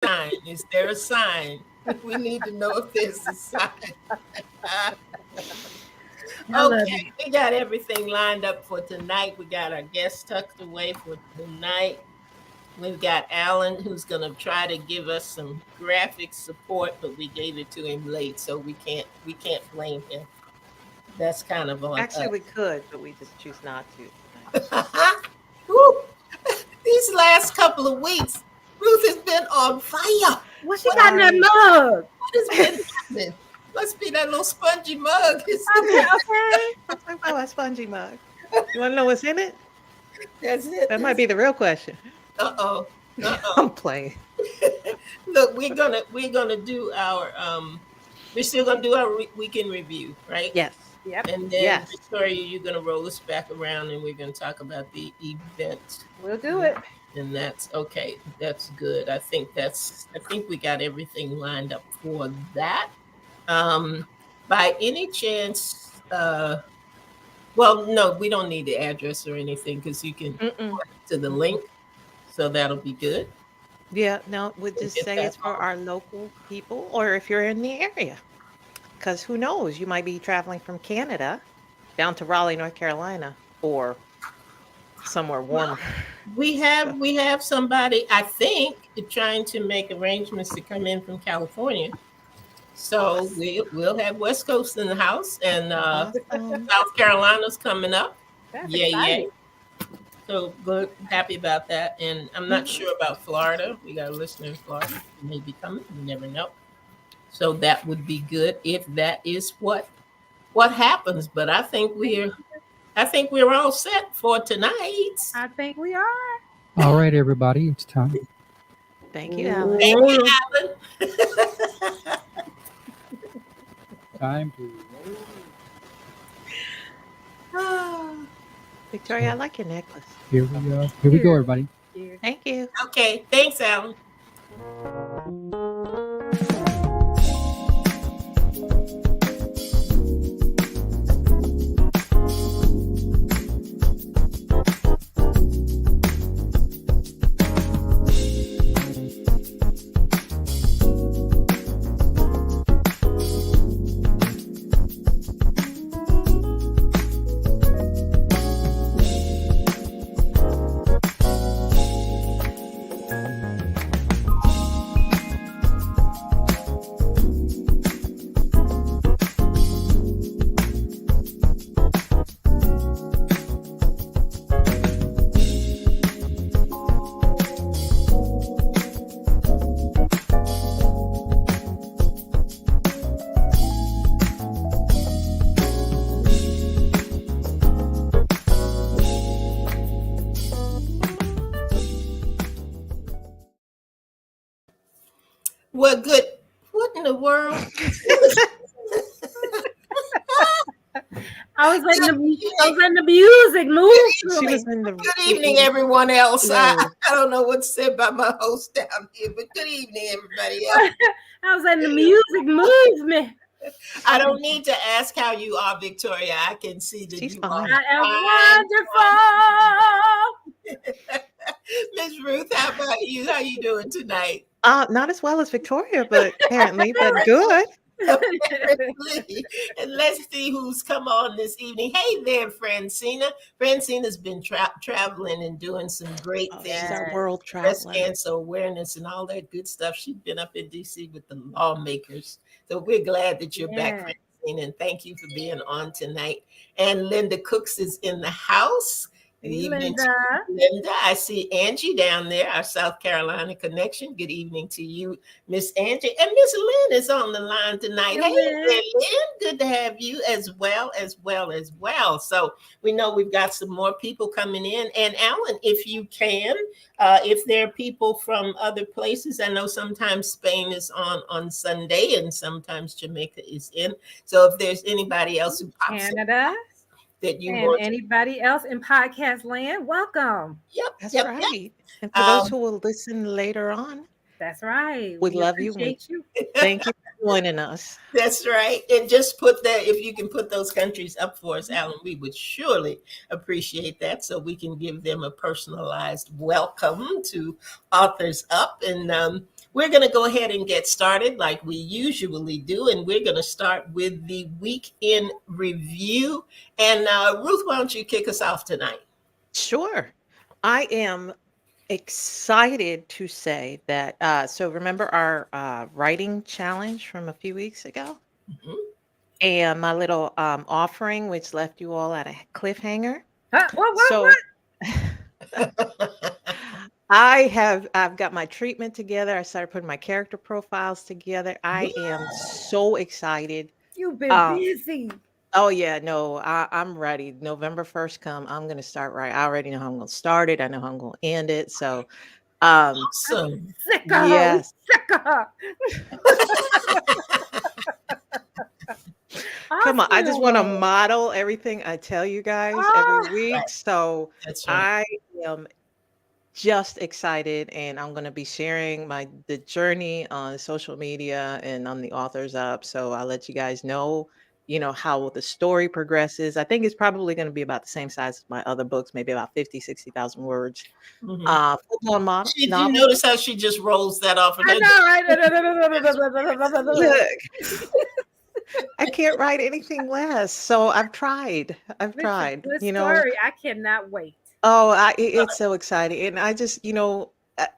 sign? Is there a sign? We need to know if there's a sign. I love Okay, you. we got everything lined up for tonight. We got our guests tucked away for tonight. We've got Alan who's going to try to give us some graphic support, but we gave it to him late, so we can't blame him. That's kind of on Actually, we could, but we just choose not to tonight. us. Woo. These last couple of weeks, Ruth has been on fire. What she got in that mug? What has been happening? Must be that little spongy mug. Okay, okay. Let's talk about a spongy mug. You want to know what's in it? That's it. That might be the real question. Uh-oh. Uh-oh. I'm playing. Look, we're gonna do our we're still gonna do our weekend review, right? Yes. Yep. And then Yes. Victoria, you're gonna roll us back around and we're gonna talk about the event. We'll do it. And that's okay. That's good. I think we got everything lined up for that. By any chance, well, no, we don't need the address or anything because you can Mm-mm. to the link, so that'll be good. Yeah, no, we'll just Get say that it's for our local people or if you're in the area. Because who knows, you might be traveling from Canada down to Raleigh, North Carolina, or somewhere warmer. We have somebody, I think, trying to make arrangements to come in from California. So we'll have West Coast in the house, and Awesome. South Carolina's coming up. That's Yeah, exciting. So good, happy about that. And I'm not sure about Florida. We got a listener in Florida who may be coming. You never know. So that would be good if that is what happens. But I think we're all set for tonight. I think we are. All right, everybody, it's time. Thank you, Alan. Thank you, Alan. Time to Victoria, I like your necklace. here we go. Here we go, everybody. Cheers. Thank you. Okay, thanks, Alan. Well, good. What in the world? I was letting the music move She through was me. in the. Good evening, everyone else. Yeah. I don't know what's said by my host down here, but good evening, everybody else. I was letting the music move me. I don't need to ask how you are, Victoria. I can see that She's you fine. are. I am wonderful. Miss Ruth, how about you? How you doing tonight? Not as well as Victoria, but apparently, but good. Apparently. And let's see who's come on this evening. Hey there, Francina. Francina's been traveling and doing some great Oh, things. she's our world Breast traveler. cancer awareness and all that good stuff. She's been up in DC with the lawmakers. So we're glad that you're back, Yeah. Francine, and thank you for being on tonight. And Linda Cooks is in the house. Good evening to Linda. you, Linda. I see Angie down there, our South Carolina connection. Good evening to you, Miss Angie. And Miss Lynn is on the line tonight. Hey, Hey, Lynn. Lynn, good to have you as well. So we know we've got some more people coming in. And Alan, if you can, if there are people from other places, I know sometimes Spain is on Sunday and sometimes Jamaica is in. So if there's anybody else who pops in Canada that you and want to, anybody else in podcast land, welcome. That's yep. right. And for those who will listen later on, That's right. we love you. appreciate you. Thank you for joining us. That's right. And just put that, if you can put those countries up for us, Alan, we would surely appreciate that so we can give them a personalized welcome to Authors Up. And we're going to go ahead and get started like we usually do. And we're going to start with the week in review. And Ruth, why don't you kick us off tonight? Sure. I am excited to say that. So remember our writing challenge from a few weeks ago? Mhm. And my little offering, which left you all at a cliffhanger. What? So I've got my treatment together. I started putting my character profiles together. I am so excited. You've been busy. Oh yeah, no, I'm ready. November 1st come, I'm gonna start right. I already know how I'm gonna start it. I know how I'm gonna end it. So Awesome. Sick of her. yes. Sick of her. Come on, I just want to Awesome. model everything I tell you guys Oh, every week. So That's right. I am just excited, and I'm going to be sharing the journey on social media and on the Authors Up. So I'll let you guys know, how the story progresses. I think it's probably going to be about the same size as my other books, maybe about 50, 60,000 words. Mhm. Full-blown model, Did you novel. notice how she just rolls that off? Of I know, right? Look, I can't write anything less. So I've tried. It's a good You know. story. I cannot wait. Oh, it's so exciting. And I just, a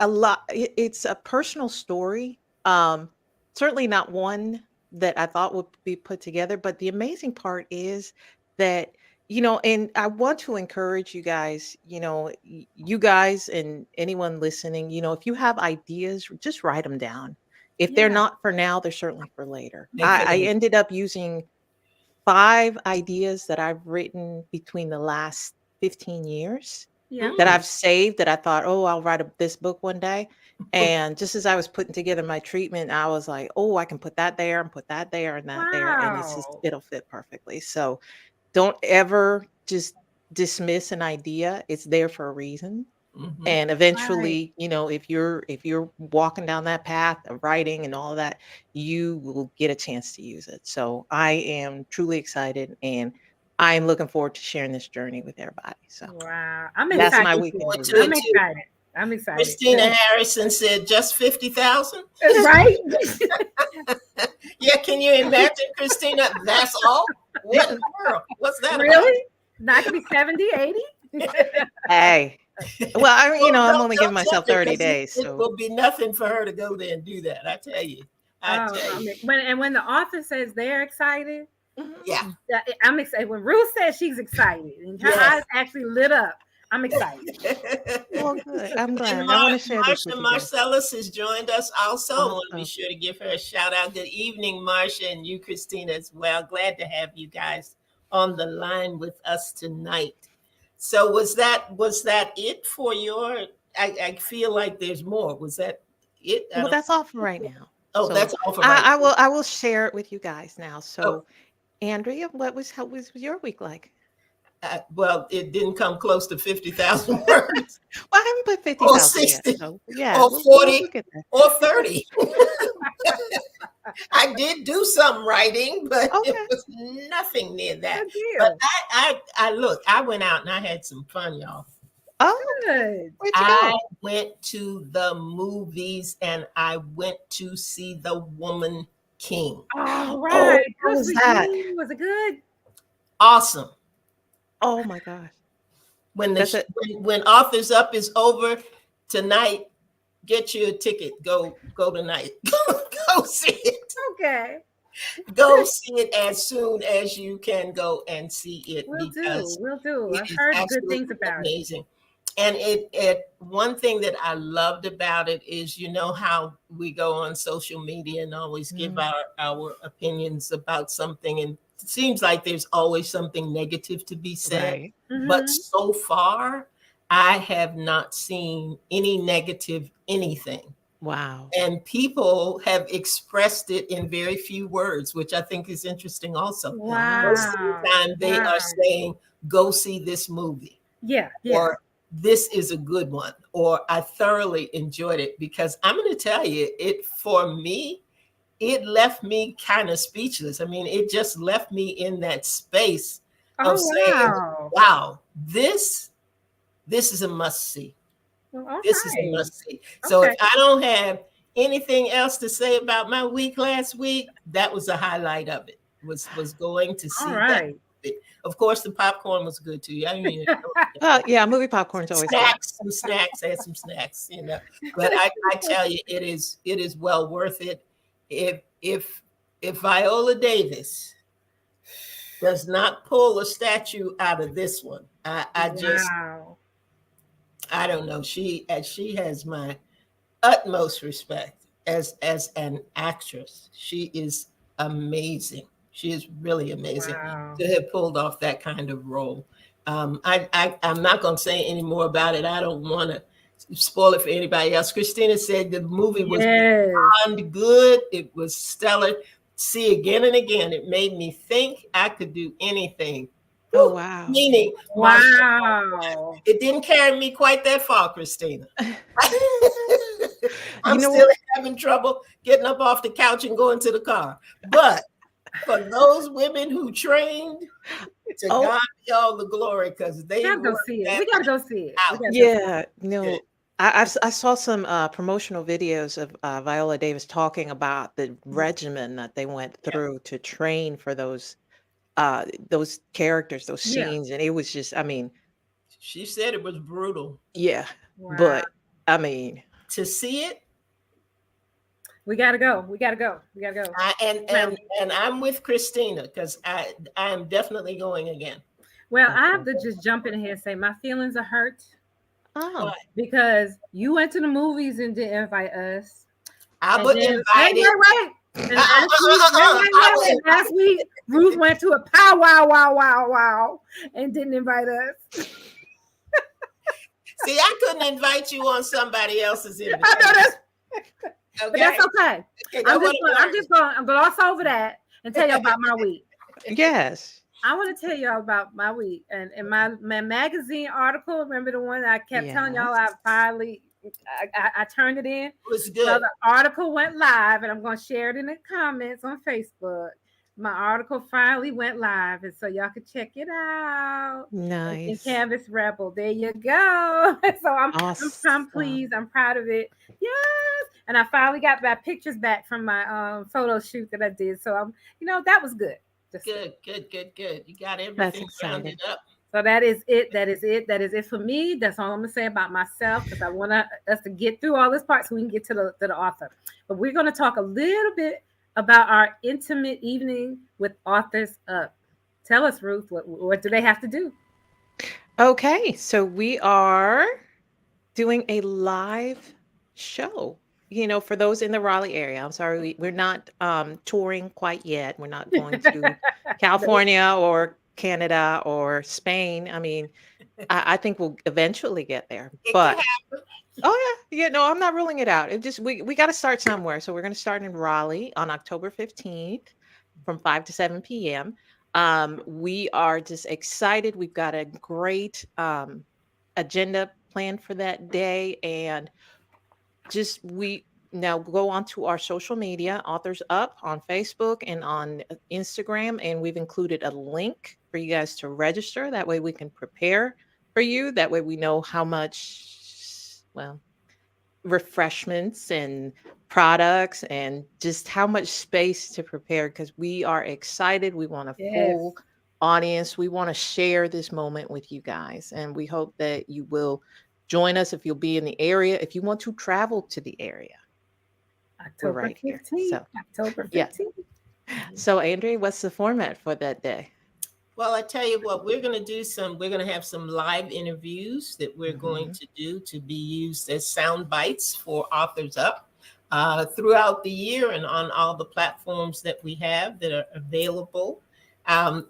lot, it's a personal story. Certainly not one that I thought would be put together, but the amazing part is that, and I want to encourage you guys, you guys and anyone listening, if you have ideas, just write them down. If they're Yeah. not for now, they're certainly for later. They I can. ended up using 5 ideas that I've written between the last 15 years Yeah. that I've saved that I thought, oh, I'll write this book one day. And just as I was putting together my treatment, I was like, oh, I can put that there and put that there and that there. And Wow. it'll fit perfectly. So don't ever just dismiss an idea. It's there for a reason. Mhm. And eventually, if you're walking down that path of writing and all that, you will get a chance to use it. So I am truly excited, and I am looking forward to sharing this journey with everybody. So Wow. I'm that's excited. my Looking weekend forward to review. it I'm too. excited. I'm excited. Christina Harrison said just 50,000. Right? Yeah, can you imagine, Christina? That's all? What in the world? What's that about? Really? Not to be 70, 80? Hey, well, I'm Well, only giving myself tell her, 30 because days. It So will be nothing for her to go there and do that. I tell you. When the author says they're excited, mhm. Yeah. I'm excited. When Ruth says she's excited and her Yes. eyes actually lit up, I'm excited. Well, good. I'm glad. And I want to share this with Marsha you guys. Marcellus has joined us also. I want to be Awesome. sure to give her a shout out. Good evening, Marsha, and you, Christina, as well. Glad to have you guys on the line with us tonight. So was that it for your? I feel like there's more. Was that it? Well, that's all for right now. Oh, So that's all for right I now. I will share it with you guys now. Oh. So Andrea, how was your week like? Well, it didn't come close to 50,000 words. Well, I haven't put Or 50,000 yet. 60, So yeah, or we'll 40, get there. or 30. I did do some writing, but Okay. it was nothing near that. Good deal. But I went out and I had some fun, y'all. Oh, Good. where'd you I go? went to the movies and I went to see The Woman King. All right. how Good was for that? you. Was it good? Awesome. Oh my gosh. When That's it. when Authors Up is over tonight, get you a ticket. Go tonight. Go see it. Okay. Go see it as soon as you can go and see it. We'll because do. We'll do. it I've is heard good absolutely things about it. amazing. And it one thing that I loved about it is, how we go on social media and always give our opinions about something, and it seems like there's always something negative to be said. Right. But Mhm. so far, I have not seen any negative anything. Wow. And people have expressed it in very few words, which I think is interesting also. Wow. Most of the time they Wow. are saying, go see this movie, Yeah. Yeah. or this is a good one, or I thoroughly enjoyed it. Because I'm going to tell you, for me, it left me kind of speechless. I mean, it just left me in that space Oh, of saying, wow. wow, this is a must see. Well, all This is a right. must see. So if Okay. I don't have anything else to say about my week last week? That was the highlight of it. Was going to see All that. right. Of course, the popcorn was good too. I mean, Yeah, movie popcorn's always good. some snacks, had some snacks, you know. But I tell you, it is well worth it. If Viola Davis does not pull a statue out of this one, I just Wow. I don't know. She has my utmost respect as an actress. She is amazing. She is really amazing Wow. to have pulled off that kind of role. I'm not going to say any more about it. I don't want to spoil it for anybody else. Christina said the movie was Yes. beyond good. It was stellar. See, again and again, it made me think I could do anything. Oh, Woo! wow. Meaning, Wow. it didn't carry me quite that far, Christina. I'm You know still having trouble getting up off the couch and going to the car. But for those women who trained, to Oh. God be all the glory, because they We gotta go worked see it. that We gotta go see it. out. We gotta go see it. Yeah, no, Good. I saw some promotional videos of Viola Davis talking about the regimen that they went Yeah. through to train for those characters, those Yeah. scenes, and it was just, I mean, She said it was brutal. yeah, Wow. but I mean, To see it, We gotta go. We gotta go. We gotta go. and I'm with Christina because I am definitely going again. Well, I have to just jump in here and say my feelings are hurt oh, Why? because you went to the movies and didn't invite us. Albert And then- invited. Wait. And last week, Ruth went to a wow, and didn't invite us. See, I couldn't invite you on somebody else's I know invitation. that's, Okay? but that's okay. Okay, I'm just going to gloss over that and tell you about my week. yes, I want to tell y'all about my week and my magazine article. Remember the one I kept telling y'all? I finally I turned it in. It was So good. the article went live, and I'm going to share it in the comments on Facebook. My article finally went live, and so y'all can check it out. In nice, Canvas Rebel, there you go. So I'm awesome. pleased. I'm proud of it. Yes, and I finally got my pictures back from my photo shoot that I did. So I'm, that was good. Just Good. You got everything exciting. rounded up. So that is it. That is it for me. That's all I'm gonna say about myself because I want us to get through all this part so we can get to the author. But we're gonna talk a little bit about our intimate evening with Authors Up. Tell us, Ruth, what do they have to do? Okay, so we are doing a live show. For those in the Raleigh area, I'm sorry, we're not touring quite yet. We're not going to California or Canada or Spain. I mean, I think we'll eventually get there. It But can happen. oh yeah, no, I'm not ruling it out. It just we got to start somewhere. So we're going to start in Raleigh on October 15th from 5 to 7 p.m. We are just excited. We've got a great agenda planned for that day, and just we now go onto our social media, Authors Up on Facebook and on Instagram, and we've included a link for you guys to register. That way we can prepare for you. That way we know how much, refreshments and products and just how much space to prepare, because we are excited. We want a full audience. We want to share this moment with you guys, and we hope that you will join us if you'll be in the area. If you want to travel to the area, October right here. 15th. So, October 15th. yeah. So, Andrea, what's the format for that day? Well, I tell you what, we're going to have some live interviews that we're going to do to be used as sound bites for Authors Up throughout the year and on all the platforms that we have that are available.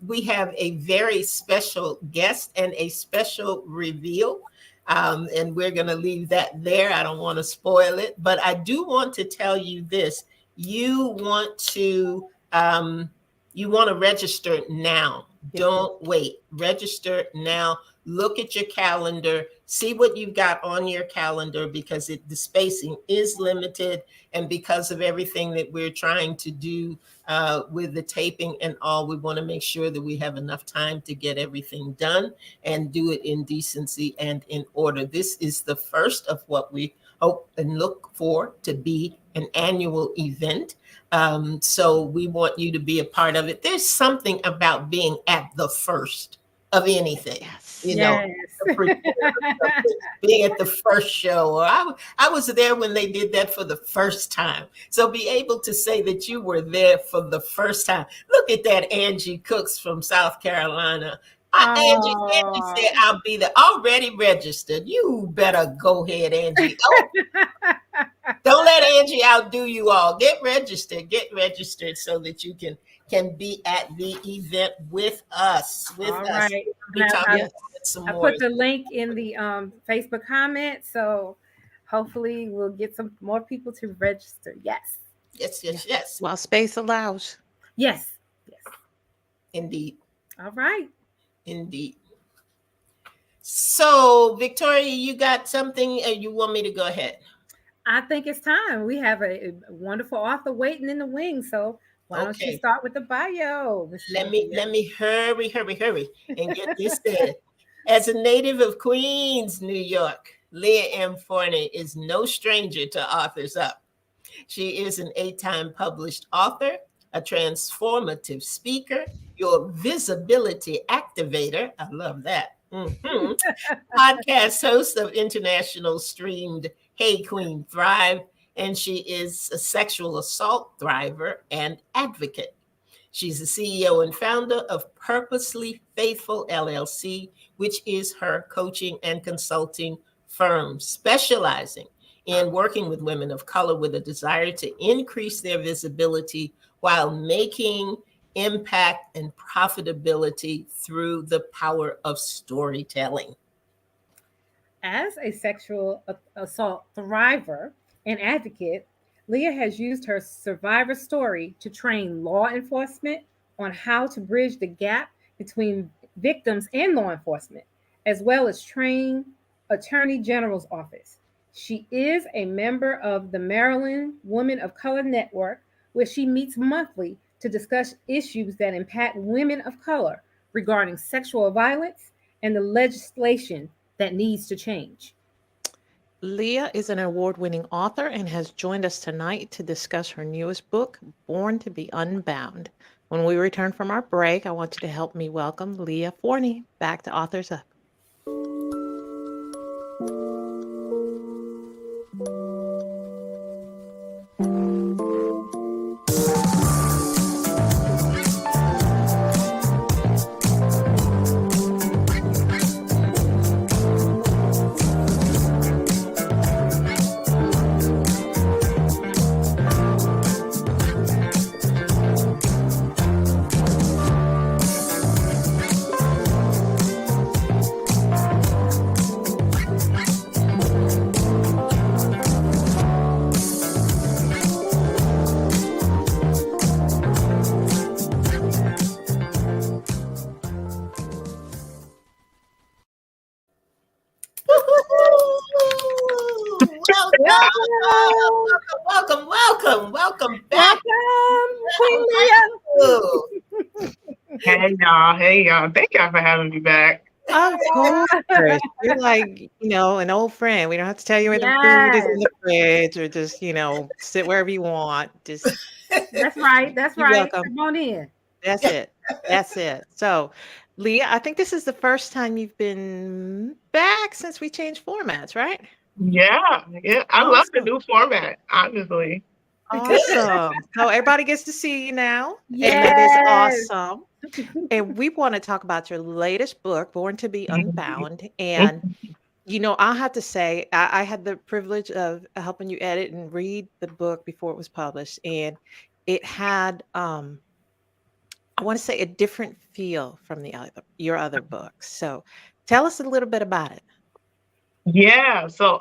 We have a very special guest and a special reveal. And we're going to leave that there. I don't want to spoil it, but I do want to tell you this. You want to register now. Yeah. Don't wait. Register now. Look at your calendar. See what you've got on your calendar, because the spacing is limited, and because of everything that we're trying to do with the taping and all, we want to make sure that we have enough time to get everything done and do it in decency and in order. This is the first of what we hope and look for to be an annual event. So we want you to be a part of it. There's something about being at the first of anything. Yes. You know, Yes. being at the first show, or I was there when they did that for the first time. So be able to say that you were there for the first time. Look at that, Angie Cooks from South Carolina. Angie said, I'll be there. Already registered. You better go ahead, Angie. Don't let Angie outdo you all. Get registered so that you can be at the event with us. All right. I put the link in the Facebook comment, so hopefully we'll get some more people to register. Yes. While space allows. Yes. Indeed. All right. Indeed. So, Victoria, you got something, or you want me to go ahead? I think it's time. We have a wonderful author waiting in the wings, so why don't you start with the bio? Let me hurry and get this said. As a native of Queens, New York, Leah M. Forney is no stranger to Authors Up. She is an 8-time published author, a transformative speaker, your visibility activator. I love that. Podcast host of international streamed Hey Queen Thrive, and she is a sexual assault thriver and advocate. She's the CEO and founder of Purposely Faithful LLC, which is her coaching and consulting firm specializing in working with women of color with a desire to increase their visibility while making impact and profitability through the power of storytelling. As a sexual assault thriver and advocate, Leah has used her survivor story to train law enforcement on how to bridge the gap between victims and law enforcement, as well as train Attorney General's office. She is a member of the Maryland Women of Color Network, where she meets monthly to discuss issues that impact women of color regarding sexual violence and the legislation that needs to change. Leah is an award-winning author and has joined us tonight to discuss her newest book, Born to be Unbound. When we return from our break, I want you to help me welcome Leah Forney back to Authors Up. Welcome back. Queen Leah. Hey y'all. Thank y'all for having me back. Of course. You're like, an old friend. We don't have to tell you where the food is in the fridge or just, sit wherever you want. Just That's right. welcome. Come on in. That's it. So, Leah, I think this is the first time you've been back since we changed formats, right? Yeah. I love the new format, honestly. Awesome. So everybody gets to see you now. Yes. And that is awesome. And we want to talk about your latest book, Born to be Unbound. And, I'll have to say, I had the privilege of helping you edit and read the book before it was published. And it had, I want to say, a different feel from your other books. So tell us a little bit about it. Yeah. So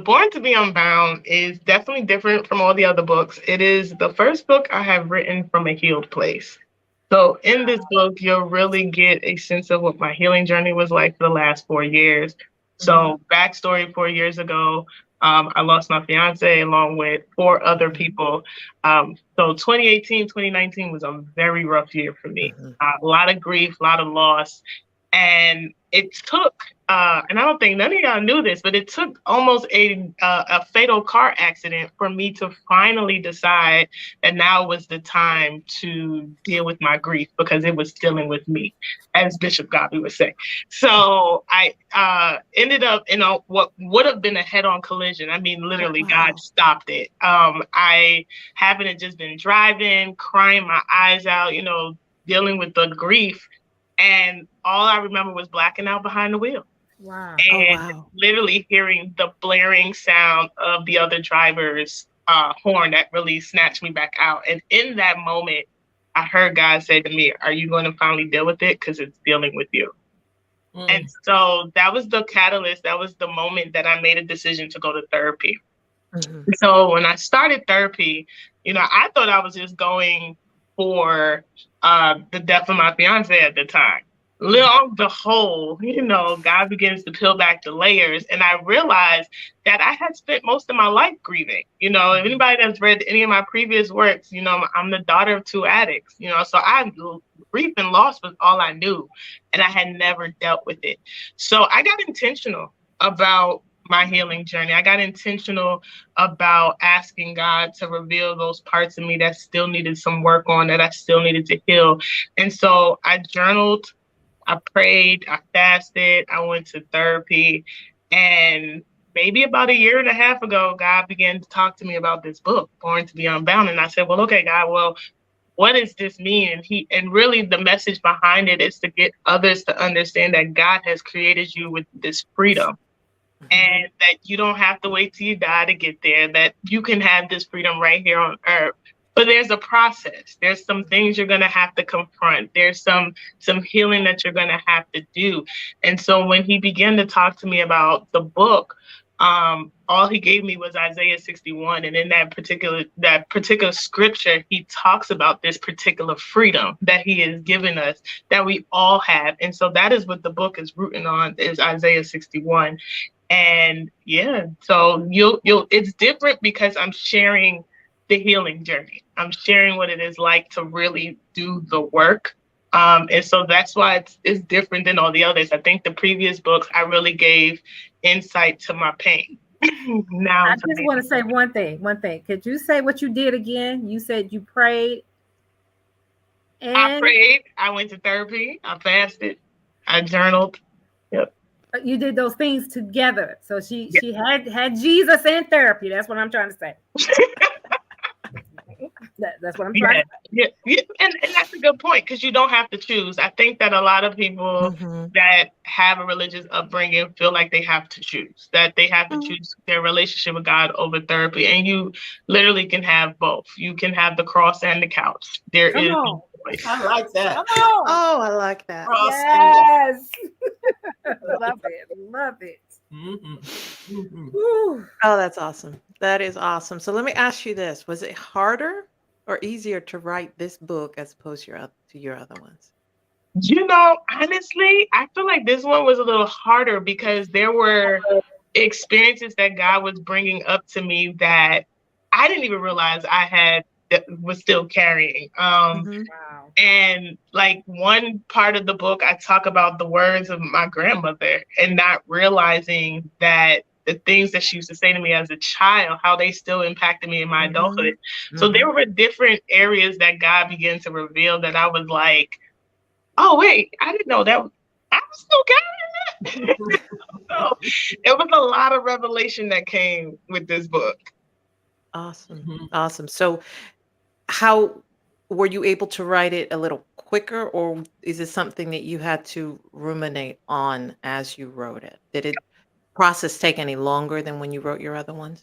Born to be Unbound is definitely different from all the other books. It is the first book I have written from a healed place. So in this book, you'll really get a sense of what my healing journey was like for the last 4 years. So backstory, 4 years ago, I lost my fiance along with 4 other people. So 2018, 2019 was a very rough year for me. A lot of grief, a lot of loss. And it took, and I don't think none of y'all knew this, but it took almost a fatal car accident for me to finally decide that now was the time to deal with my grief, because it was dealing with me, as Bishop Godby would say. So I ended up in what would have been a head-on collision. I mean, literally, Wow. God stopped it. I haven't just been driving, crying my eyes out, dealing with the grief. And all I remember was blacking out behind the wheel. Wow. Oh, And wow. literally hearing the blaring sound of the other driver's horn that really snatched me back out. And in that moment, I heard God say to me, "Are you going to finally deal with it? Because it's dealing with you." And so that was the catalyst. That was the moment that I made a decision to go to therapy. Mhm. So when I started therapy, I thought I was just going for the death of my fiance at the time. Lo and behold, God begins to peel back the layers. And I realized that I had spent most of my life grieving. If anybody that's read any of my previous works, I'm the daughter of two addicts, so grief and loss was all I knew. And I had never dealt with it. So I got intentional about my healing journey. I got intentional about asking God to reveal those parts of me that still needed some work on, that I still needed to heal. And so I journaled, I prayed, I fasted, I went to therapy. And maybe about a year and a half ago, God began to talk to me about this book, Born to be Unbound. And I said, well, okay, God, well, what does this mean? And really the message behind it is to get others to understand that God has created you with this freedom. And that you don't have to wait till you die to get there, that you can have this freedom right here on earth. But there's a process. There's some things you're going to have to confront. There's some healing that you're going to have to do. And so when he began to talk to me about the book, all he gave me was Isaiah 61. And in that particular scripture, he talks about this particular freedom that he has given us, that we all have. And so that is what the book is rooting on, is Isaiah 61. And yeah, so it's different because I'm sharing the healing journey. I'm sharing what it is like to really do the work. And so that's why it's different than all the others. I think the previous books, I really gave insight to my pain. Now I just want to say one thing. Could you say what you did again? You said you prayed. I prayed. I went to therapy. I fasted. I journaled. Yep. You did those things together. So she had Jesus and therapy. That's what I'm trying to say. That's what I'm trying to say. Yeah. And that's a good point, because you don't have to choose. I think that a lot of people that have a religious upbringing feel like they have to choose, that they have to choose their relationship with God over therapy. And you literally can have both. You can have the cross and the couch. There is no choice. I like that. Come on. Oh, I like that. Cross Yes. Love it. Oh, that's awesome. That is awesome. So let me ask you this. Was it harder or easier to write this book as opposed to your other ones? Honestly, I feel like this one was a little harder because there were experiences that God was bringing up to me that I didn't even realize was still carrying. Wow. And like one part of the book, I talk about the words of my grandmother and not realizing that the things that she used to say to me as a child, how they still impacted me in my adulthood. So there were different areas that God began to reveal that I was like, oh, wait, I didn't know that. I was still carrying that. So it was a lot of revelation that came with this book. Awesome. Awesome. So how were you able to write it a little quicker, or is it something that you had to ruminate on as you wrote it? Did it process take any longer than when you wrote your other ones?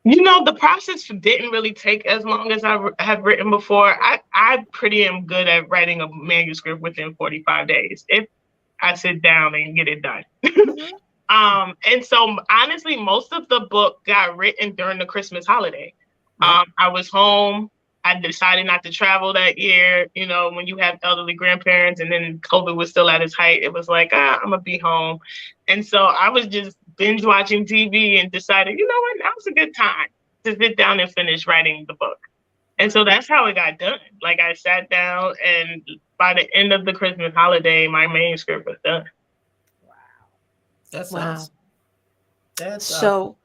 The process didn't really take as long as I have written before. I pretty am good at writing a manuscript within 45 days if I sit down and get it done. And so honestly, most of the book got written during the Christmas holiday. I was home. I decided not to travel that year. When you have elderly grandparents and then COVID was still at its height, it was like, I'm going to be home. And so I was just binge watching TV and decided, you know what, now's a good time to sit down and finish writing the book. And so that's how it got done. Like I sat down, and by the end of the Christmas holiday, my manuscript was done. That's Wow. awesome. That's awesome. So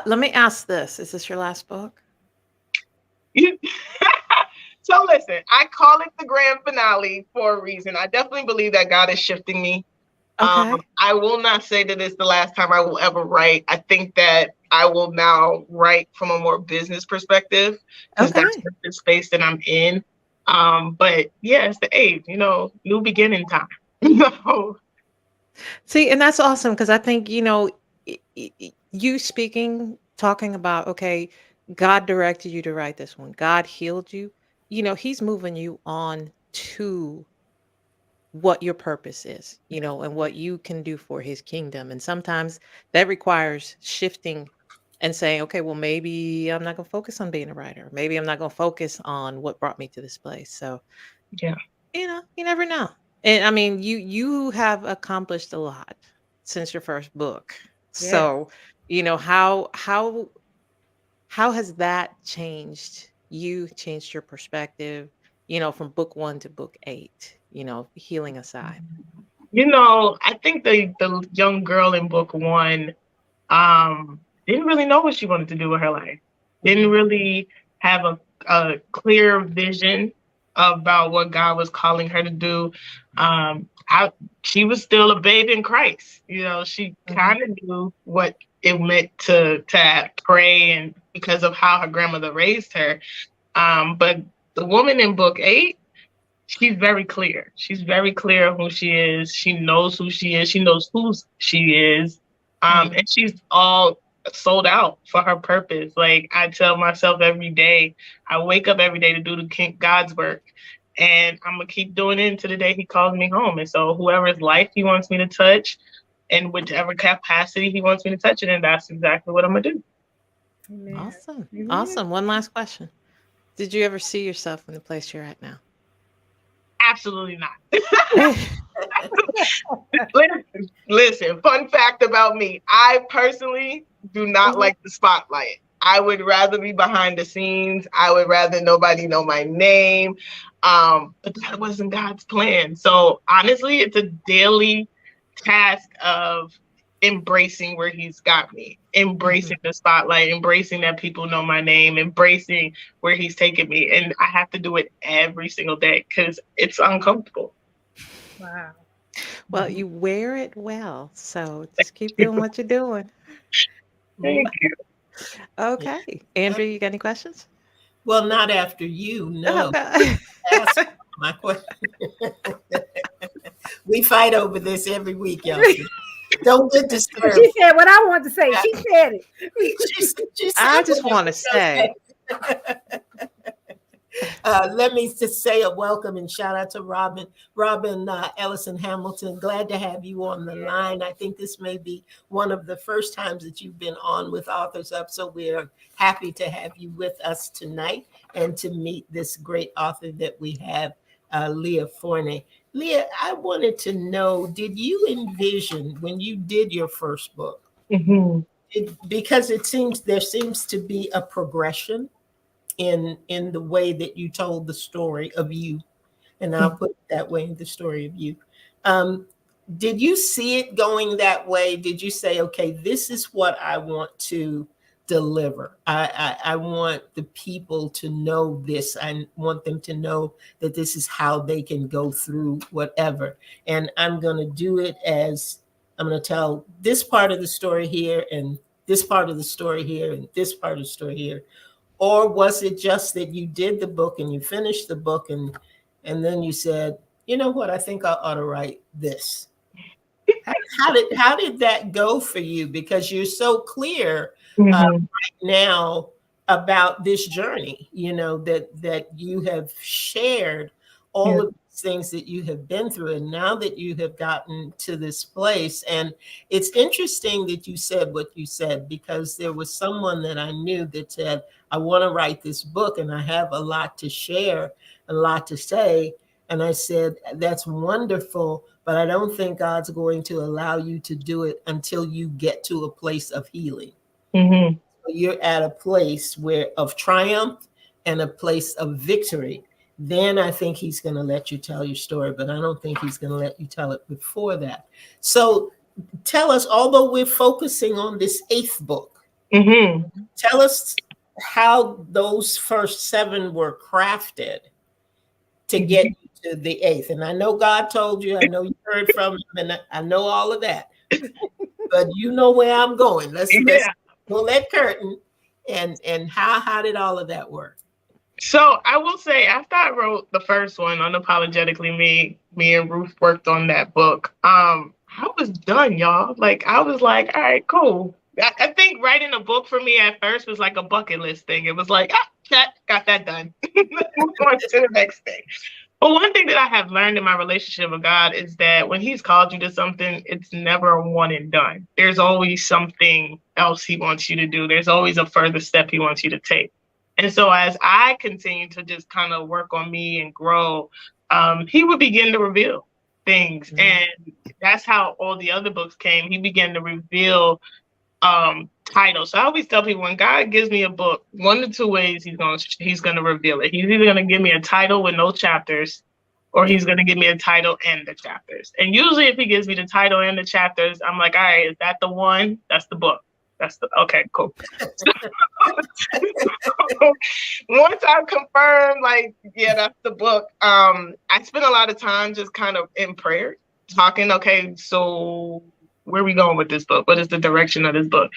let me ask this. Is this your last book? So listen, I call it the grand finale for a reason. I definitely believe that God is shifting me. Okay. I will not say that it's the last time I will ever write. I think that I will now write from a more business perspective, because that's Okay. the space that I'm in. But yeah, it's the age, new beginning time. No. See, and that's awesome because I think, you speaking, talking about, okay, God directed you to write this one, God healed you, He's moving you on to what your purpose is, and what you can do for His kingdom. And sometimes that requires shifting and saying, okay, well, maybe I'm not going to focus on being a writer. Maybe I'm not going to focus on what brought me to this place. So, Yeah. you never know. And I mean, you have accomplished a lot since your first book. Yeah. So, how has that changed you, changed your perspective, from book 1 to book 8, healing aside? I think the young girl in book 1 didn't really know what she wanted to do with her life. Didn't really have a clear vision about what God was calling her to do. She was still a babe in Christ. She kind of knew what it meant to pray, and because of how her grandmother raised her. But the woman in book 8, she's very clear. She's very clear who she is. She knows who she is. She knows whose she is. And she's all sold out for her purpose. Like I tell myself every day, I wake up every day to do God's work. And I'm going to keep doing it until the day He calls me home. And so whoever's life He wants me to touch, in whichever capacity He wants me to touch it, and that's exactly what I'm going to do. Amen. Awesome. Amen. Awesome. One last question. Did you ever see yourself in the place you're at now? Absolutely not. Listen, fun fact about me. I personally do not like the spotlight. I would rather be behind the scenes. I would rather nobody know my name. But that wasn't God's plan. So honestly, it's a daily task of embracing where He's got me, embracing the spotlight, embracing that people know my name, embracing where He's taken me. And I have to do it every single day because it's uncomfortable. Wow. Well, you wear it well. So just keep doing what you're doing. Thank you. Okay. Andrew, you got any questions? Well, not after you. No. Okay. Ask my question. We fight over this every week, y'all. Don't get disturbed. She said what I wanted to say. She said it. She I said just what want to was say, let me just say a welcome and shout out to Robin Ellison Hamilton. Glad to have you on the line. I think this may be one of the first times that you've been on with Authors Up, so we're happy to have you with us tonight and to meet this great author that we have, Leah Forney. Leah, I wanted to know, did you envision when you did your first book, because there seems to be a progression in the way that you told the story of you, and I'll put it that way, the story of you. Did you see it going that way? Did you say, okay, this is what I want to deliver? I want the people to know this. I want them to know that this is how they can go through whatever. And I'm going to do it as I'm going to tell this part of the story here, and this part of the story here, and this part of the story here. Or was it just that you did the book and you finished the book and then you said, you know what, I think I ought to write this? How did that go for you? Because you're so clear right now about this journey, that you have shared all of these things that you have been through, and now that you have gotten to this place. And it's interesting that you said what you said, because there was someone that I knew that said, I want to write this book and I have a lot to share, a lot to say. And I said, that's wonderful, but I don't think God's going to allow you to do it until you get to a place of healing. You're at a place of triumph and a place of victory, then I think he's going to let you tell your story. But I don't think he's going to let you tell it before that. So tell us, although we're focusing on this 8th book, tell us how those first 7 were crafted to get you to the 8th. And I know God told you, I know you heard from him, and I know all of that. But you know where I'm going. Let's pull that curtain. And how did all of that work? So I will say, after I wrote the first one, Unapologetically Me and Ruth worked on that book. I was done, y'all. Like, I was like, all right, cool. I think writing a book for me at first was like a bucket list thing. It was like, check, got that done. Move on to the next thing. But one thing that I have learned in my relationship with God is that when he's called you to something, it's never a one and done. There's always something else he wants you to do. There's always a further step he wants you to take. And so as I continue to just kind of work on me and grow, he would begin to reveal things. And that's how all the other books came. He began to reveal titles. So I always tell people, when God gives me a book, 1 of 2 ways he's gonna reveal it. He's either gonna give me a title with no chapters, or he's gonna give me a title and the chapters. And usually if he gives me the title and the chapters, I'm like, all right, is that the one? That's the book. Okay, cool. Once I confirm, like, yeah, that's the book, I spent a lot of time just kind of in prayer, talking, okay, so where are we going with this book? What is the direction of this book?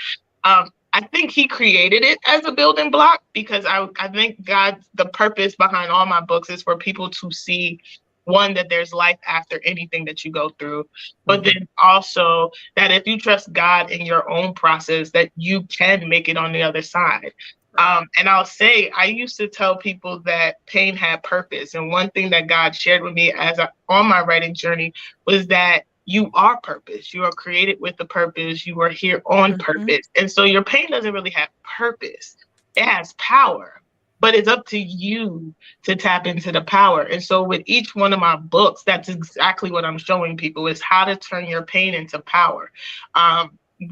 I think he created it as a building block, because I think the purpose behind all my books is for people to see, one, that there's life after anything that you go through, but then also that if you trust God in your own process, that you can make it on the other side. And I'll say, I used to tell people that pain had purpose. And one thing that God shared with me on my writing journey was that you are purpose. You are created with a purpose. You are here on purpose. And so your pain doesn't really have purpose. It has power, but it's up to you to tap into the power. And so with each one of my books, that's exactly what I'm showing people, is how to turn your pain into power.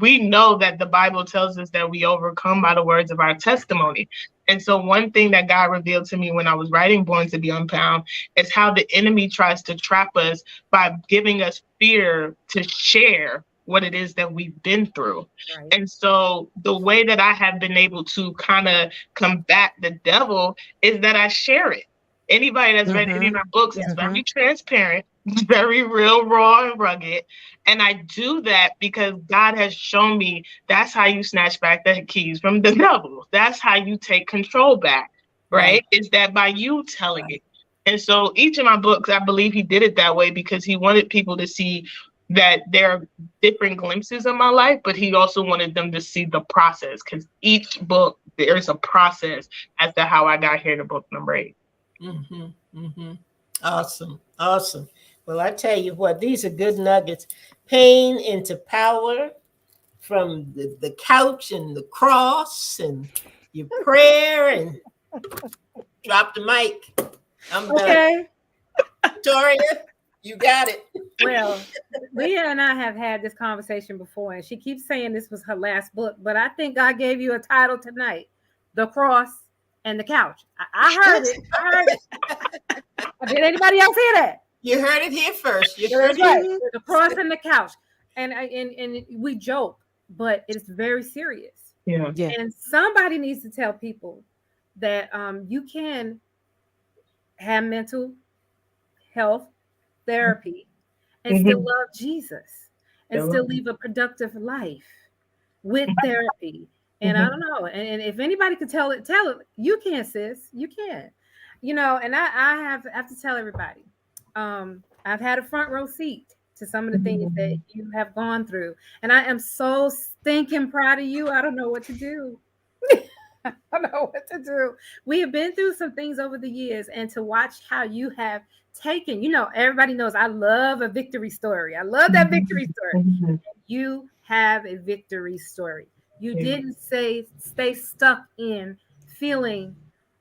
We know that the Bible tells us that we overcome by the words of our testimony. And so one thing that God revealed to me when I was writing Born to Be Unbound is how the enemy tries to trap us by giving us fear to share what it is that we've been through. Right. And so the way that I have been able to kind of combat the devil is that I share it. Anybody that's read any of my books is very transparent, very real, raw, and rugged. And I do that because God has shown me that's how you snatch back the keys from the devil. That's how you take control back, right? Is that by you telling it. And so each of my books, I believe he did it that way because he wanted people to see that there are different glimpses of my life, but he also wanted them to see the process, because each book, there's a process as to how I got here to book number 8. Awesome. Well, I tell you what, these are good nuggets. Pain into power, from the couch and the cross and your prayer, and drop the mic. I'm done. Victoria, you got it. Well, Leah and I have had this conversation before, and she keeps saying this was her last book, but I think God gave you a title tonight: The Cross and the Couch. I heard it. Did anybody else hear that? You heard it here first. The Cross and the Couch. And we joke, but it's very serious. Yeah. And somebody needs to tell people that you can have mental health therapy and still love Jesus and still live a productive life with therapy. And I don't know. And if anybody could tell it. You can, sis. You can. You know, and I have to tell everybody. I've had a front row seat to some of the things that you have gone through. And I am so stinking proud of you. I don't know what to do. I don't know what to do. We have been through some things over the years, and to watch how you have taken, you know, everybody knows I love a victory story. I love that victory story. You have a victory story. You didn't stay stuck in feeling,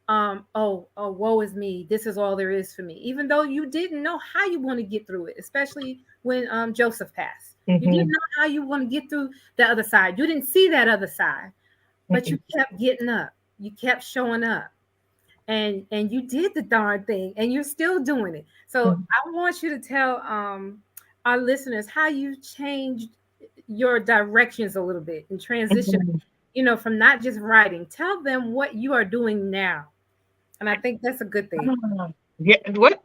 woe is me. This is all there is for me. Even though you didn't know how you want to get through it, especially when Joseph passed. You didn't know how you want to get through the other side. You didn't see that other side, but you kept getting up. You kept showing up. and you did the darn thing, and you're still doing it. So I want you to tell our listeners how you changed your directions a little bit and transition, from not just writing. Tell them what you are doing now, and I think that's a good thing. Yeah, what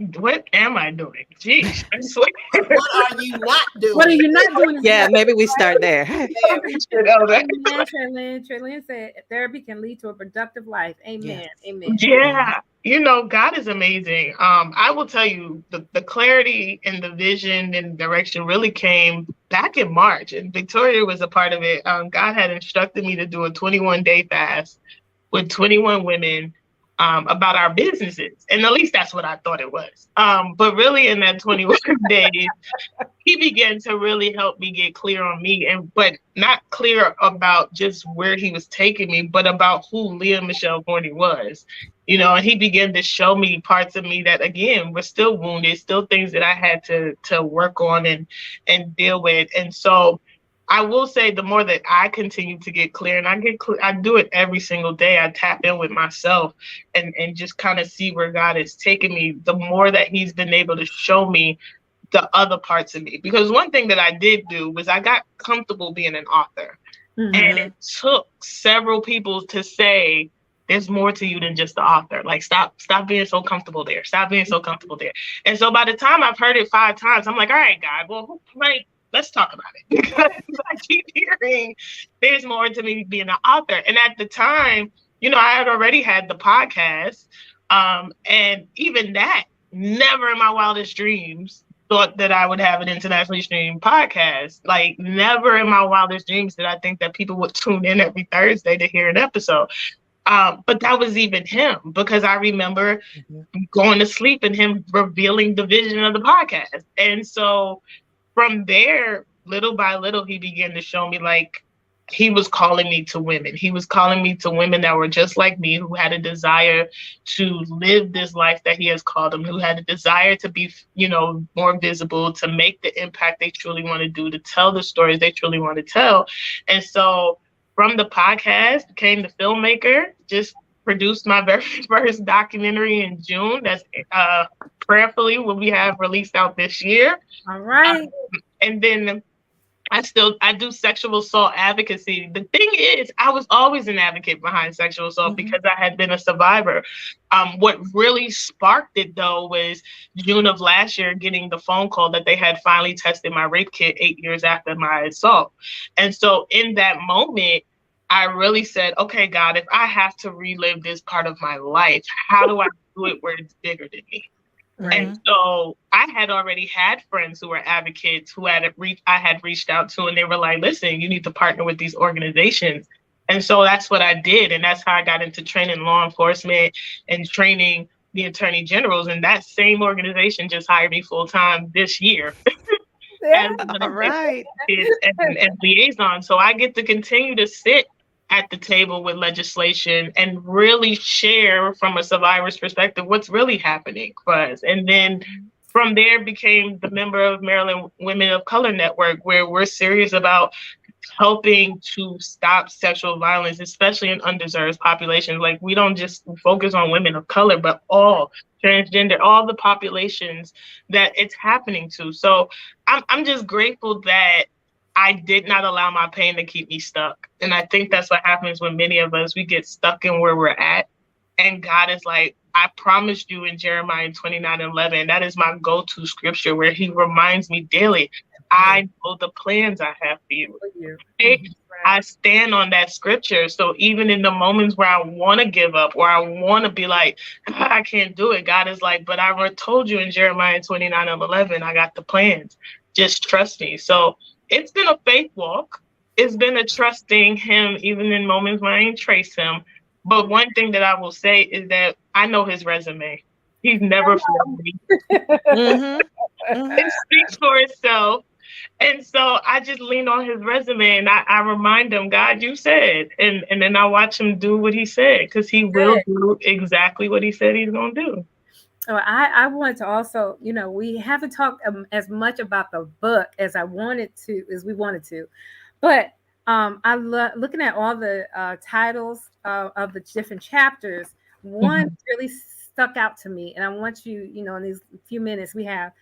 am I doing? Geez, I swear. What are you not doing? What are you not doing? Yeah, maybe we start there. Trelyn said therapy can lead to a productive life. Amen. Yes. Amen. Yeah, God is amazing. I will tell you, the clarity and the vision and direction really came back in March, and Victoria was a part of it. God had instructed me to do a 21-day fast with 21 women about our businesses, and at least that's what I thought it was. But really, in that 21 days, he began to really help me get clear on me, but not clear about just where he was taking me, but about who Leah Michelle Gorney was. And he began to show me parts of me that, again, were still wounded, still things that I had to work on and deal with. And so I will say, the more that I continue to get clear, and I do it every single day. I tap in with myself and just kind of see where God is taking me, the more that he's been able to show me the other parts of me. Because one thing that I did do was I got comfortable being an author. Mm-hmm. And it took several people to say, there's more to you than just the author. Like, stop being so comfortable there. Stop being so comfortable there. And so by the time I've heard it 5 times, I'm like, all right, God, well, let's talk about it. Because I keep hearing there's more to me being an author. And at the time, I had already had the podcast. And even that, never in my wildest dreams thought that I would have an internationally streamed podcast. Like, never in my wildest dreams did I think that people would tune in every Thursday to hear an episode. But that was even him, because I remember going to sleep and him revealing the vision of the podcast. And so from there, little by little, he began to show me, like, he was calling me to women. He was calling me to women that were just like me, who had a desire to live this life that he has called them, who had a desire to be, more visible, to make the impact they truly want to do, to tell the stories they truly want to tell. And so from the podcast, became the filmmaker, just produced my very first documentary in June. That's prayerfully will be have released out this year. All right. And then I do sexual assault advocacy. The thing is, I was always an advocate behind sexual assault because I had been a survivor. What really sparked it, though, was June of last year, getting the phone call that they had finally tested my rape kit 8 years after my assault. And so in that moment, I really said, okay, God, if I have to relive this part of my life, how do I do it where it's bigger than me? Right. And so I had already had friends who were advocates who I had reached out to, and they were like, listen, you need to partner with these organizations. And so that's what I did. And that's how I got into training law enforcement and training the attorney generals. And that same organization just hired me full time this year. Yeah. All right. and liaison. So I get to continue to sit at the table with legislation and really share from a survivor's perspective what's really happening for us. And then from there became the member of Maryland Women of Color Network, where we're serious about helping to stop sexual violence, especially in underserved populations. Like, we don't just focus on women of color, but all transgender, all the populations that it's happening to. So I'm just grateful that I did not allow my pain to keep me stuck. And I think that's what happens when many of us, we get stuck in where we're at. And God is like, I promised you in Jeremiah 29:11, that is my go-to scripture, where he reminds me daily, I know the plans I have for you. I stand on that scripture. So even in the moments where I want to give up, or I want to be like, I can't do it, God is like, but I told you in Jeremiah 29:11, I got the plans. Just trust me. So it's been a faith walk. It's been a trusting him, even in moments when I ain't trace him. But one thing that I will say is that I know his resume. He's never failed me. It speaks for itself. And so I just lean on his resume, and I remind him, God, you said, and then I watch him do what he said, because he will do exactly what he said he's going to do. Oh, I wanted to also, we haven't talked as much about the book as we wanted to, but I love looking at all the titles of the different chapters. one really stuck out to me, and I want you, in these few minutes we have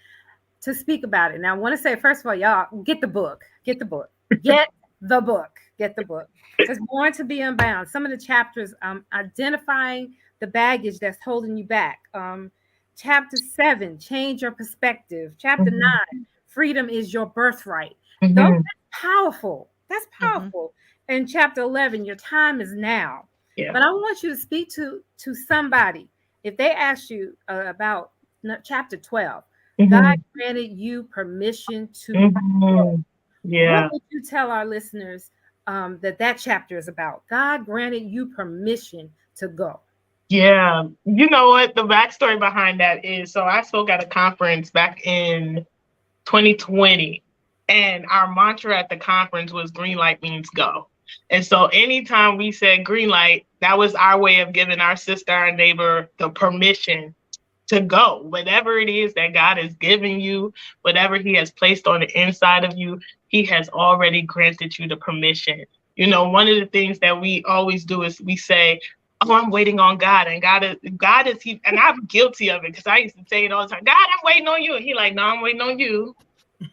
to speak about it. Now, I want to say, first of all, y'all, get the book. Get the book. Get the book. Get the book. It's Born to Be Unbound. Some of the chapters, identifying the baggage that's holding you back. Chapter 7, change your perspective. Chapter 9, freedom is your birthright. That's powerful. That's powerful. And chapter 11, your time is now. Yeah. But I want you to speak to somebody. If they ask you about chapter 12, God granted you permission to grow. Yeah. What would you tell our listeners that chapter is about? God granted you permission to go. Yeah. You know what? The backstory behind that is, so I spoke at a conference back in 2020, and our mantra at the conference was green light means go. And so anytime we said green light, that was our way of giving our sister, our neighbor, the permission to go. Whatever it is that God has given you, whatever he has placed on the inside of you, he has already granted you the permission. You know, one of the things that we always do is we say, oh, I'm waiting on God. And God is he, and I'm guilty of it because I used to say it all the time, God, I'm waiting on you. And he like, no, I'm waiting on you.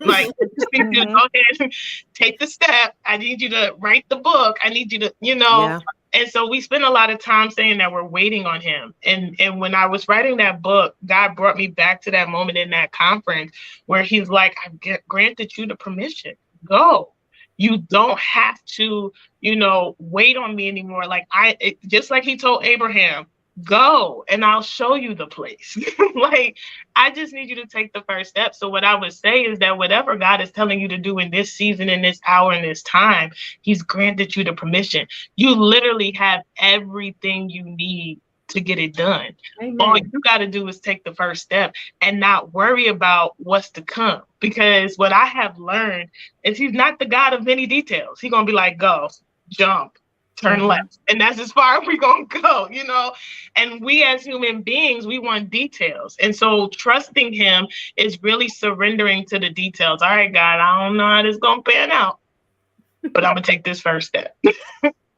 Like, go ahead, take the step. I need you to write the book. I need you to, Yeah. And so we spend a lot of time saying that we're waiting on him. And when I was writing that book, God brought me back to that moment in that conference where he's like, I've granted you the permission. Go. You don't have to, wait on me anymore. Like just like he told Abraham, go and I'll show you the place. Like, I just need you to take the first step. So what I would say is that whatever God is telling you to do in this season, in this hour, in this time, he's granted you the permission. You literally have everything you need to get it done. Amen. All you got to do is take the first step and not worry about what's to come. Because what I have learned is he's not the God of many details. He's going to be like, go, jump, turn left. And that's as far as we're going to go, And we as human beings, we want details. And so trusting him is really surrendering to the details. All right, God, I don't know how this is going to pan out, but I'm going to take this first step.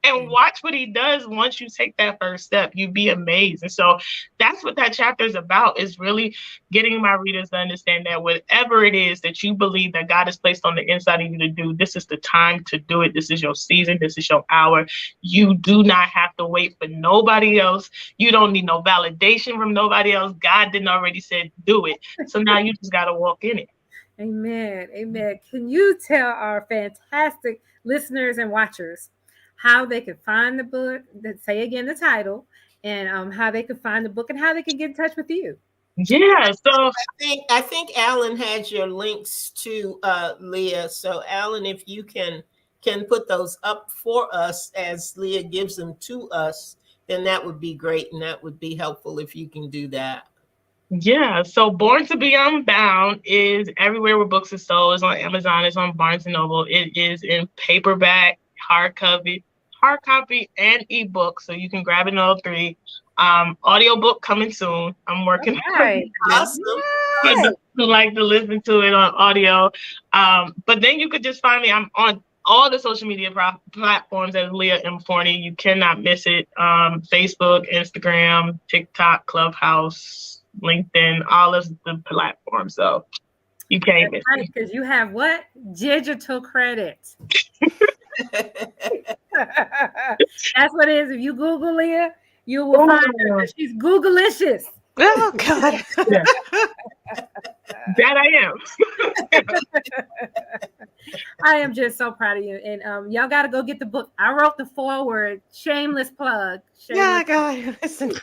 And watch what he does once you take that first step. You'd be amazed. And so that's what that chapter is about, is really getting my readers to understand that whatever it is that you believe that God has placed on the inside of you to do, this is the time to do it. This is your season. This is your hour. You do not have to wait for nobody else. You don't need no validation from nobody else. God didn't already said do it. So now you just got to walk in it. Amen. Amen. Can you tell our fantastic listeners and watchers how they can find the book, say again the title, and how they can find the book and how they can get in touch with you? Yeah, so I think Alan has your links to Leah. So Alan, if you can put those up for us as Leah gives them to us, then that would be great, and that would be helpful if you can do that. Yeah, so Born to Be Unbound is everywhere where books are sold. It's on Amazon, it's on Barnes & Noble. It is in paperback, hard copy, and ebook, so you can grab it in all three. Audiobook coming soon. I'm working on it. Awesome. Who like to listen to it on audio. But then you could just find me. I'm on all the social media platforms as Leah M. Forney. You cannot miss it. Facebook, Instagram, TikTok, Clubhouse, LinkedIn, all of the platforms. So you can't miss it. Because you have what? Digital credit. That's what it is. If you Google Leah, you will find her. She's Googlicious. Oh God. Yeah. That I am. I am just so proud of you. And y'all got to go get the book. I wrote the foreword. Shameless plug. Yeah, God. Listen.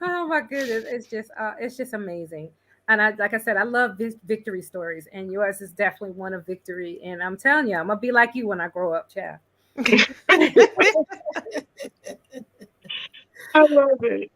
Oh my goodness. It's just amazing. And like I said, I love victory stories, and yours is definitely one of victory. And I'm telling you, I'm gonna be like you when I grow up, child. I love it.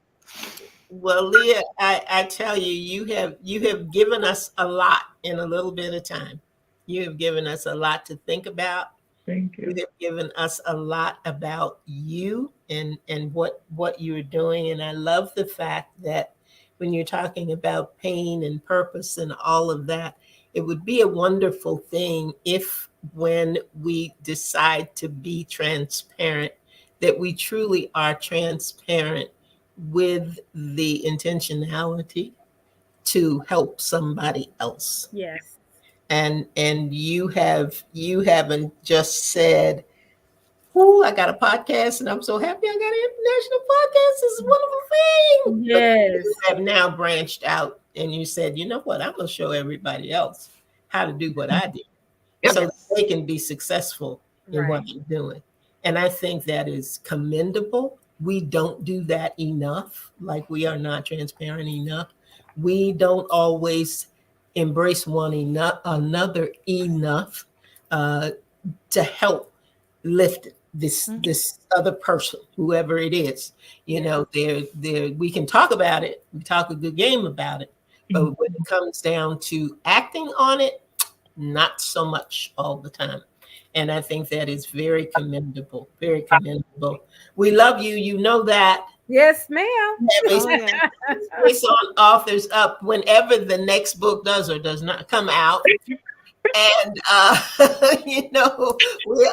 Well, Leah, I tell you, you have given us a lot in a little bit of time. You have given us a lot to think about. Thank you. You have given us a lot about you and what you're doing. And I love the fact that when you're talking about pain and purpose and all of that, it would be a wonderful thing if when we decide to be transparent, that we truly are transparent with the intentionality to help somebody else. Yes. And you haven't just said, "Oh, I got a podcast and I'm so happy I got an international podcast. This is a wonderful thing." Yes. But you have now branched out and you said, "You know what? I'm going to show everybody else how to do what I did Yep. so that they can be successful in what Right. they're doing." And I think that is commendable. We don't do that enough. Like, we are not transparent enough. We don't always embrace another enough to help lift this other person, whoever it is. You know, we can talk about it, we talk a good game about it, but when it comes down to acting on it, not so much all the time. And I think that is very commendable, very commendable. We love you, you know that. Yes, ma'am. Oh, yeah. It's on Authors Up whenever the next book does or does not come out. And you know, we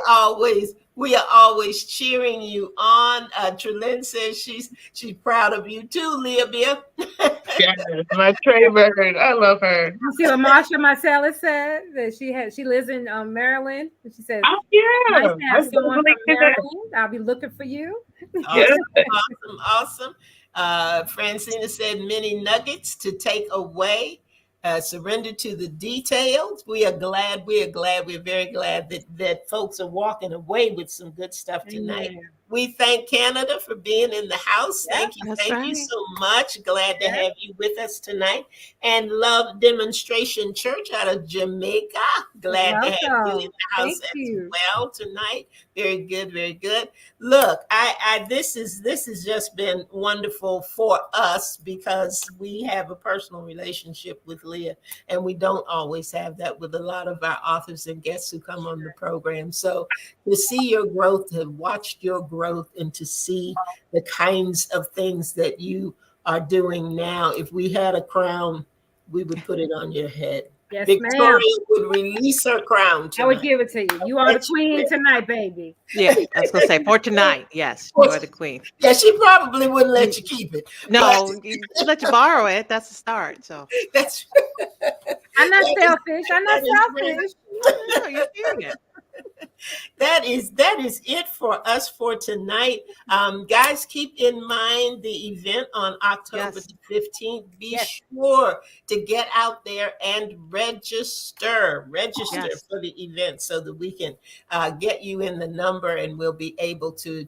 are always cheering you on. Trelyn says she's proud of you too, Leah. Yes, my Trey bird. I love her. You see what Marsha Marcellus said that she lives in Maryland. And she says, Oh yeah. nice to have I someone totally from get that. Maryland. I'll be looking for you. Awesome. Francina said many nuggets to take away. Surrender to the details. We are very glad that folks are walking away with some good stuff tonight. Amen. We thank Canada for being in the house. Yeah, Thank you that's right. so much. Glad to Yeah. have you with us tonight. And Love Demonstration Church out of Jamaica. Glad to have you in Welcome. the house Thank you. well tonight. Very good, very good. Look, this is just been wonderful for us because we have a personal relationship with Leah, and we don't always have that with a lot of our authors and guests who come on the program. So to see your growth, to have watched your growth, and to see the kinds of things that you are doing now. If we had a crown, we would put it on your head. Yes, Victoria ma'am. would release her crown I would tonight. give it to you. You are the queen tonight, baby. Yeah, I was gonna say for tonight. Yes, you are the queen. Yeah, she probably wouldn't let you keep it. No, she let you borrow it. That's the start. So That's I'm not That is- selfish. I'm not that is selfish. no, you're doing it. that is it for us for tonight. Guys, keep in mind the event on October Yes. the 15th. Be Yes. sure to get out there and register Yes. for the event so that we can get you in the number and we'll be able to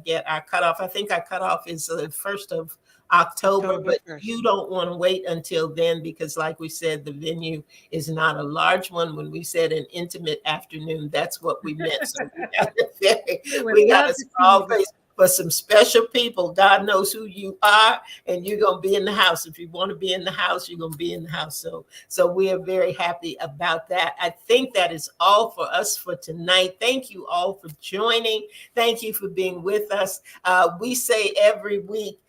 get our cutoff. I think our cutoff is the 1st of October, October but 1st. you don't want to wait until then because, like we said, the venue is not a large one. When we said an intimate afternoon, that's what we meant. So we got a small place for some special people. God knows who you are, and you're going to be in the house. If you want to be in the house, you're going to be in the house. So we are very happy about that. I think that is all for us for tonight. Thank you all for joining. Thank you for being with us. We say every week,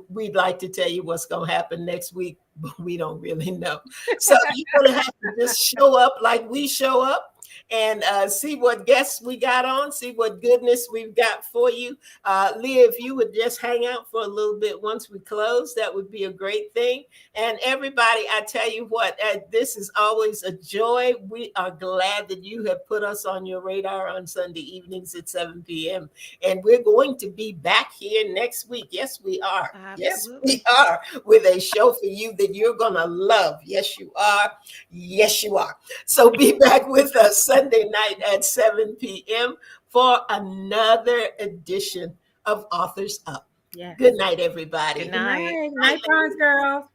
we'd like to tell you what's going to happen next week, but we don't really know. So you're going to have to just show up like we show up and see what guests we got on, see what goodness we've got for you. Leah, if you would just hang out for a little bit once we close, that would be a great thing. And everybody, I tell you what, this is always a joy. We are glad that you have put us on your radar on Sunday evenings at 7 p.m. And we're going to be back here next week. Yes, we are. Yes, we are, with a show for you that you're going to love. Yes, you are. Yes, you are. So be back with us Sunday night at 7 p.m. for another edition of Authors Up. Yeah. Good night, everybody. Good night. Night, Barnes girls.